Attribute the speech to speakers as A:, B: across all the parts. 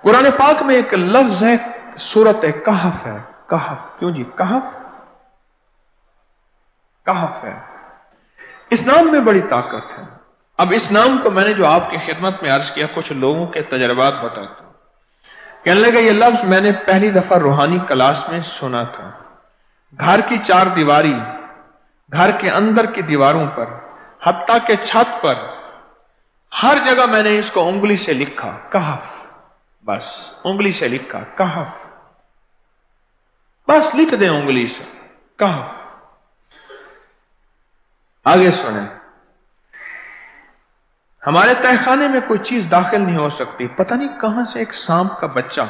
A: कुरान पाक में एक लफ्ज है, सूरत कहफ है। कहफ, क्यों जी? कहफ, कहफ है। इस नाम में बड़ी ताकत है। अब इस नाम को मैंने जो आपकी खिदमत में अर्ज किया, कुछ लोगों के तजर्बात बताता हूं। कहने लगे ये लफ्ज मैंने पहली दफा रूहानी क्लास में सुना था। घर की चार दीवारी, घर के अंदर की दीवारों पर, हत्ता के छत पर, हर जगह मैंने इसको उंगली से लिखा, कहफ। बस उंगली से लिखा, कहफ। बस लिख दें उंगली से, कहफ। आगे सुने, हमारे तहखाने में कोई चीज दाखिल नहीं हो सकती। पता नहीं कहां से एक सांप का बच्चा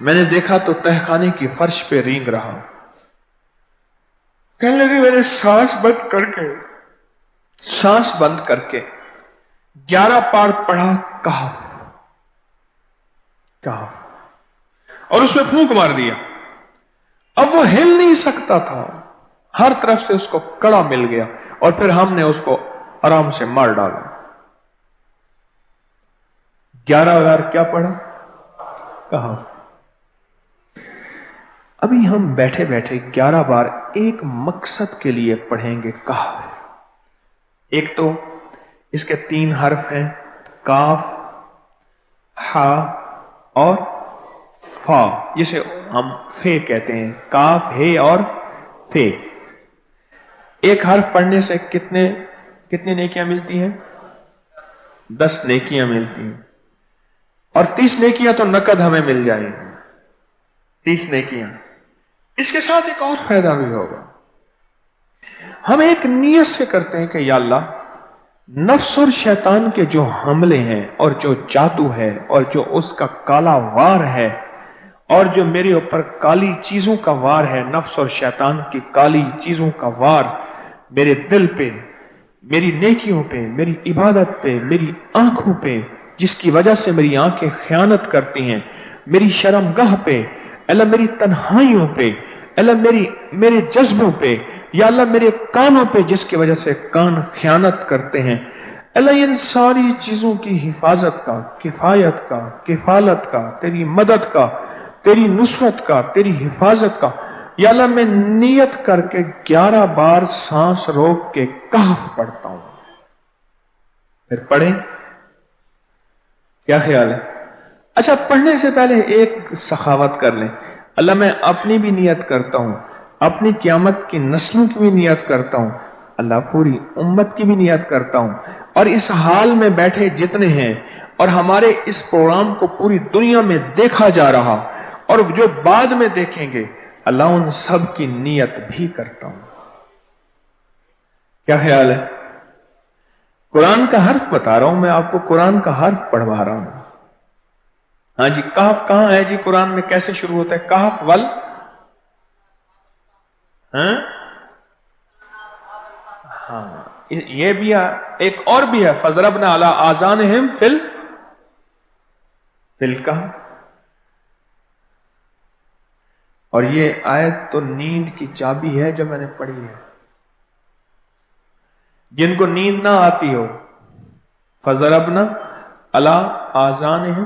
A: मैंने देखा तो तहखाने की फर्श पे रेंग रहा। कहने लगे मैंने सांस बंद करके 11 पार पढ़ा, कहफ कहफ, और उसमें फूंक मार दिया। अब वो हिल नहीं सकता था, हर तरफ से उसको कड़ा मिल गया, और फिर हमने उसको आराम से मार डाला। 11 बार क्या पढ़ा? कहफ। अभी हम बैठे बैठे 11 बार एक मकसद के लिए पढ़ेंगे, कहफ। एक तो इसके 3 हर्फ हैं, काफ, हा और फा, जिसे हम फे कहते हैं। काफ, हे और फे। एक हर्फ पढ़ने से कितनी नेकियां मिलती हैं? 10 नेकियां मिलती हैं, और 30 नेकियां तो नकद हमें मिल जाएंगी। 30 नेकियां। इसके साथ एक और फायदा भी होगा। हम एक नियत से करते हैं कि या अल्लाह, नफ्स और शैतान के जो हमले हैं, और जो जादू है, और जो उसका काला वार है, और जो मेरे ऊपर काली चीजों का वार है, नफ्स और शैतान की काली चीजों का वार मेरे दिल पे, मेरी नेकियों पे, मेरी इबादत पे, मेरी आंखों पे, जिसकी वजह से मेरी आंखें खयानत करती हैं, मेरी शर्मगाह पे, अल्लाह मेरी तन्हाइयों पे, अल्लाह मेरे जज्बों पे, या अल्लाह मेरे कानों पे, जिसकी वजह से कान खयानत करते हैं, अल्लाह इन सारी चीजों की हिफाजत का, किफायत का, किफालत का, तेरी मदद का, तेरी नुसरत का, तेरी हिफाजत का, या अल्लाह मैं नियत करके 11 बार सांस रोक के कहफ पढ़ता हूं। फिर पढ़ें, क्या ख्याल है? अच्छा, पढ़ने से पहले एक सखावत कर लें। अल्लाह मैं अपनी भी नियत करता हूं, अपनी क़यामत की नस्लों की भी नियत करता हूं, अल्लाह पूरी उम्मत की भी नियत करता हूं, और इस हाल में बैठे जितने हैं, और हमारे इस प्रोग्राम को पूरी दुनिया में देखा जा रहा, और जो बाद में देखेंगे, अल्लाह उन सब की नियत भी करता हूं। क्या ख्याल है? कुरान का हर्फ बता रहा हूं मैं आपको, कुरान का हर्फ पढ़वा रहा हूं। हाँ जी, कहफ कहां है जी? कुरान में कैसे शुरू होता है? कहफ वल, हाँ, ये भी है। एक और भी है, फजरबना अला आज़ानिहिम फिल कहफ। और ये आयत तो नींद की चाबी है जो मैंने पढ़ी है। जिनको नींद ना आती हो, फजरबना अला आज़ानिहिम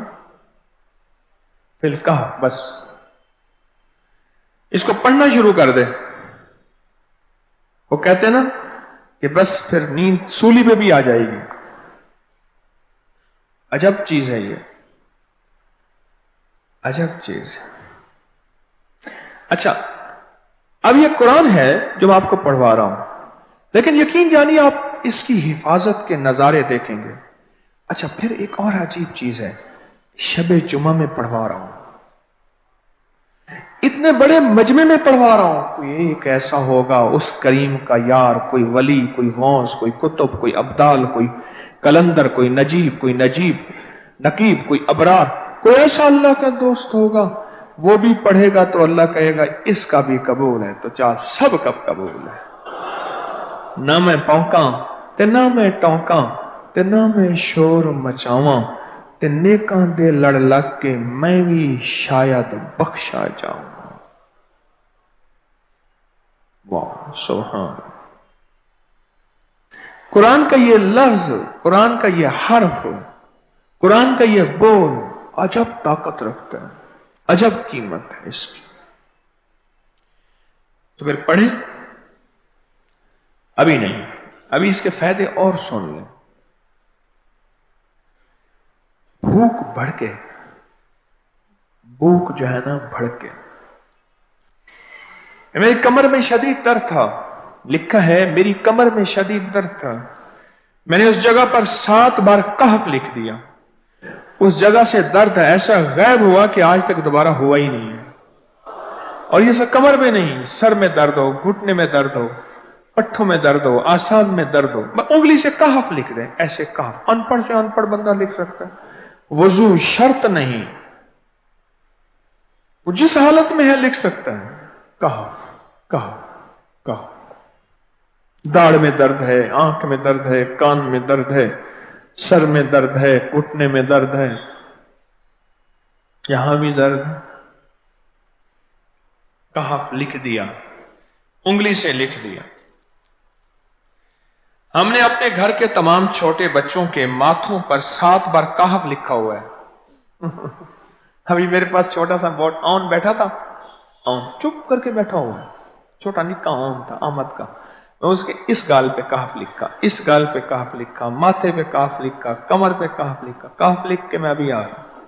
A: फिल कहफ, बस इसको पढ़ना शुरू कर दे। वो कहते ना कि बस फिर नींद सूली पे भी आ जाएगी। अजब चीज है ये, अजब चीज। अच्छा, अब ये कुरान है जो मैं आपको पढ़वा रहा हूं, लेकिन यकीन जानिए आप इसकी हिफाजत के नजारे देखेंगे। अच्छा, फिर एक और अजीब चीज है, शबे जुमा में पढ़वा रहा हूं, इतने बड़े मजमे में पढ़वा रहा हूं। कोई एक ऐसा होगा उस करीम का यार, कोई वली, कोई गौस, कोई कुतुब, कोई अब्दाल, कोई कलंदर, कोई नजीब, कोई नकीब, कोई अबरार, कोई ऐसा अल्लाह का दोस्त होगा, वो भी पढ़ेगा तो अल्लाह कहेगा इसका भी कबूल है। तो चाह सब कब कबूल है। ना मैं पौंका ते ना मैं टौंका ते ना मैं शोर मचावा, ते नेकां दे लड़ लग के मैं भी शायद बख्शा जाऊं। वाह, सुभान। कुरान का ये लफ्ज, कुरान का ये हर्फ कुरान का यह बोल अजब ताकत रखता है, अजब कीमत है इसकी। तो फिर पढ़ें? अभी नहीं, अभी इसके फायदे और सुन लें। भूख भड़के, भूख जो है ना भड़के। मेरी कमर में शदीद दर्द था, लिखा है मेरी कमर में शदीद दर्द था। मैंने उस जगह पर 7 बार कहफ लिख दिया। उस जगह से दर्द ऐसा गायब हुआ कि आज तक दोबारा हुआ ही नहीं है। और ये सब कमर में नहीं, सर में दर्द हो, घुटने में दर्द हो, पट्ठों में दर्द हो, आसान में दर्द हो, उंगली से कहफ लिख दें, ऐसे कहफ। अनपढ़ से अनपढ़ बंदा लिख सकता है। वजू शर्त नहीं, वो जिस हालत में है लिख सकता है। कहफ कहफ कहफ। दाढ़ में दर्द है, आंख में दर्द है, कान में दर्द है, सर में दर्द है, घुटने में दर्द है, यहां भी दर्द है। कहफ लिख दिया, उंगली से लिख दिया। हमने अपने घर के तमाम छोटे बच्चों के माथों पर 7 बार कहफ लिखा हुआ है। अभी मेरे पास छोटा सा बोर्ड ऑन बैठा था, ऑन चुप करके बैठा हुआ है, छोटा निक्का ऑन था आमद का। मैं उसके इस गाल पे कहफ लिखा, इस गाल पे कहफ लिखा, माथे पे कहफ लिखा, कमर पे कहफ लिखा। कहफ लिख के मैं अभी आ रहा हूं,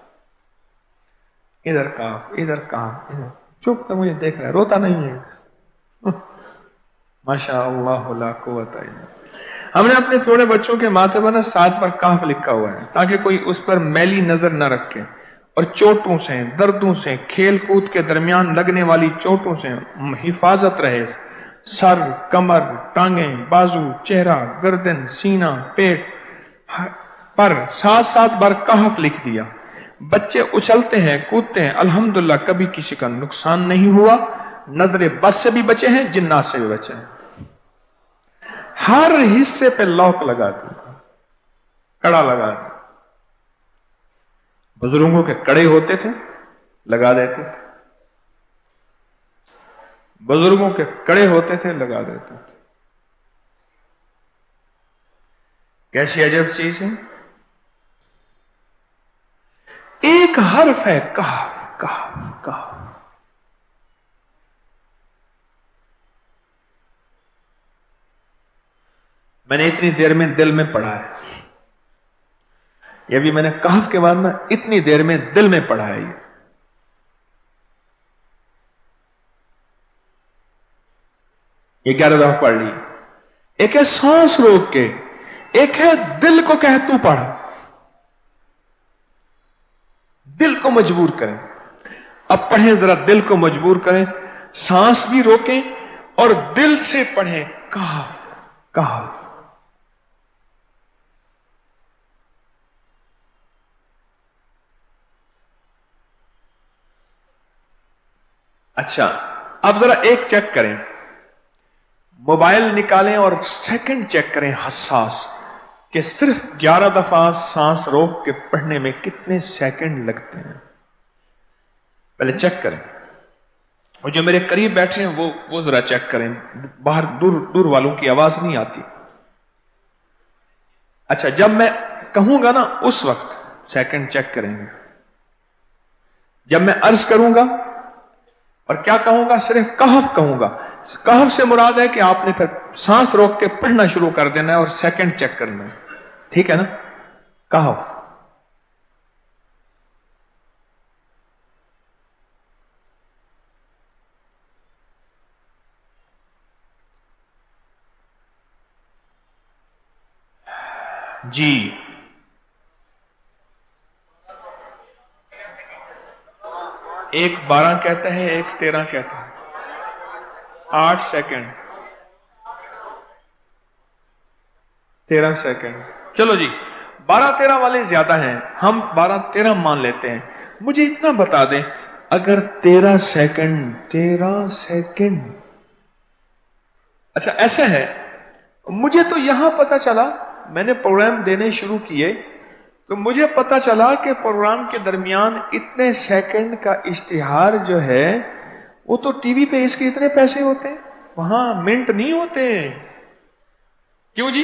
A: इधर कहफ, इधर कहफ, इधर चुप कर मुझे देख रहा है, रोता नहीं है। माशा अल्लाह ला कुव्वता इल्ला बिल्लाह। हमने अपने थोड़े बच्चों के माथे पर 7 बार कहफ लिखा हुआ है ताकि कोई उस पर मैली नजर न रखे और चोटों से, दर्दों से, खेल कूद के दरमियान लगने वाली चोटों से हिफाजत रहे। सर, कमर, टांगें, बाजू, चेहरा, गर्दन, सीना, पेट पर 7-7 बार कहफ लिख दिया। बच्चे उछलते हैं, कूदते हैं, अल्हम्दुलिल्लाह कभी किसी का नुकसान नहीं हुआ। नजरे बस से भी बचे हैं, जिन्नात से भी बचे हैं। हर हिस्से पे लॉक लगा दिया, कड़ा लगा दिया। बुजुर्गों के कड़े होते थे, लगा देते थे। बुजुर्गों के कड़े होते थे, लगा देते थे। कैसी अजब चीज है। एक हर्फ है कहफ कहफ कहफ। मैंने इतनी देर में दिल में पढ़ा है, ये भी मैंने कहफ के बाद ना इतनी देर में दिल में पढ़ा है। ये 11 दफा पढ़ ली। एक है सांस रोक के, एक है दिल को कह तू पढ़। दिल को मजबूर करें। अब पढ़ें, जरा दिल को मजबूर करें, सांस भी रोकें और दिल से पढ़ें कहफ कहफ। अच्छा, अब जरा एक चेक करें, मोबाइल निकालें और सेकंड चेक करें हसास कि सिर्फ 11 दफा सांस रोक के पढ़ने में कितने सेकंड लगते हैं। पहले चेक करें। और जो मेरे करीब बैठे हैं वो जरा चेक करें, बाहर दूर दूर वालों की आवाज नहीं आती। अच्छा, जब मैं कहूंगा ना उस वक्त सेकंड चेक करेंगे। जब मैं अर्ज करूंगा और क्या कहूंगा, सिर्फ कहफ कहूंगा। कहफ से मुराद है कि आपने फिर सांस रोक के पढ़ना शुरू कर देना है और सेकंड चेक करना है, ठीक है ना। कहफ। जी, एक 12 कहता है, एक 13 कहता है। 8 सेकंड, 13 सेकंड। चलो जी, 12-13 वाले ज्यादा हैं, हम 12-13 मान लेते हैं। मुझे इतना बता दें, अगर 13 सेकंड, अच्छा ऐसा है, मुझे तो यहां पता चला, मैंने प्रोग्राम देने शुरू किए तो मुझे पता चला कि प्रोग्राम के दरमियान इतने सेकंड का इश्तिहार जो है वो तो टीवी पे इसके इतने पैसे होते हैं, वहां मिनट नहीं होते। क्यों जी,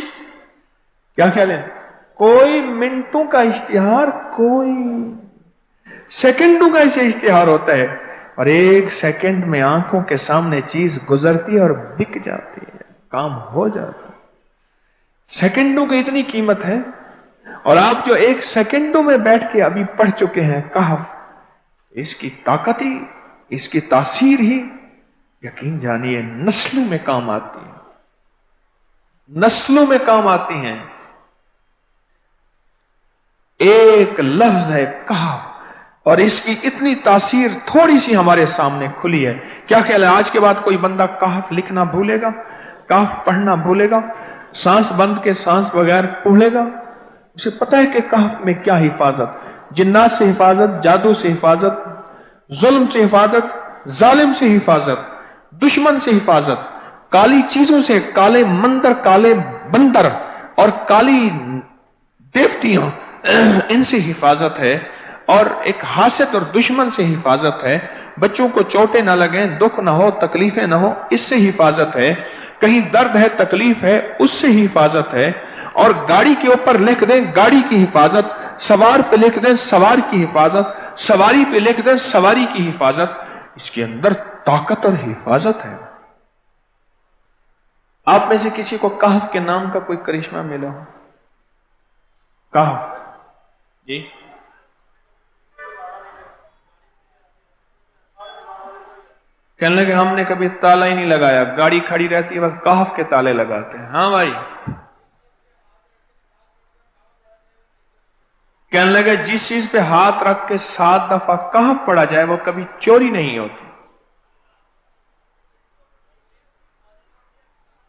A: क्या ख्याल है? कोई मिनटों का इश्तिहार, कोई सेकंडों का ऐसे इश्तिहार होता है, और एक सेकंड में आंखों के सामने चीज गुजरती है और बिक जाती है, काम हो जाता है। सेकंडों की इतनी कीमत है। और आप जो एक सेकंडों में बैठ के अभी पढ़ चुके हैं कहफ, इसकी ताकत ही, इसकी तासीर ही यकीन जानिए नस्लों में काम आती है, नस्लों में काम आती हैं। एक लफ्ज है कहफ, और इसकी इतनी तासीर थोड़ी सी हमारे सामने खुली है। क्या ख्याल है आज के बाद कोई बंदा कहफ लिखना भूलेगा, कहफ पढ़ना भूलेगा, सांस बंद के सांस बगैर पढ़ेगा? उसे पता है कि कहफ में क्या हिफाजत, जिन्नात से हिफाजत, जादू से हिफाजत, जुल्म से हिफाजत, जालिम से हिफाजत, दुश्मन से हिफाजत, काली चीजों से, काले मंदिर, काले बंदर और काली देवतियों, इनसे हिफाजत है। और एक हासिद और दुश्मन से हिफाजत है। बच्चों को चोटें ना लगे, दुख ना हो, तकलीफें ना हो, इससे हिफाजत है। कहीं दर्द है, तकलीफ है, उससे हिफाजत है। और गाड़ी के ऊपर लिख दें गाड़ी की हिफाजत, सवार पे लिख दें सवार की हिफाजत, सवारी पे लिख दें सवारी की हिफाजत। इसके अंदर ताकत और हिफाजत है। आप में से किसी को कहफ के नाम का कोई करिश्मा मिला हो? कहफ जी, कहने लगे हमने कभी ताला ही नहीं लगाया, गाड़ी खड़ी रहती है बस कहफ के ताले लगाते हैं। हाँ भाई, कहने लगे जिस चीज पे हाथ रख के 7 दफा कहफ पढ़ा जाए वो कभी चोरी नहीं होती।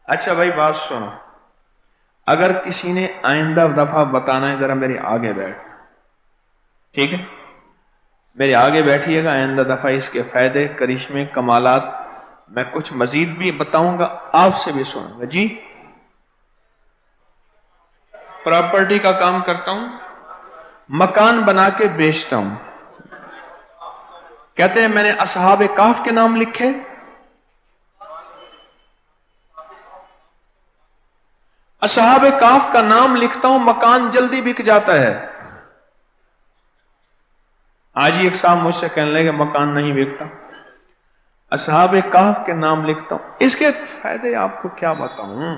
A: अच्छा भाई बात सुनो, अगर किसी ने आइंदा दफा बताना है जरा मेरे आगे बैठ, ठीक है? मेरे आगे बैठिएगा आइंदा दफा। इसके फायदे, करिश्मे, कमालात मैं कुछ मजीद भी बताऊंगा, आपसे भी सुनूंगा। जी, प्रॉपर्टी का काम करता हूं, मकान बना के बेचता हूं। कहते हैं मैंने असहाबे काफ के नाम लिखे, असहाबे काफ का नाम लिखता हूं, मकान जल्दी बिक जाता है। आज ही एक साहब मुझसे कहने लगे मकान नहीं बिकता, असहाबे काफ के नाम लिखता हूं। इसके फायदे आपको क्या बताऊं।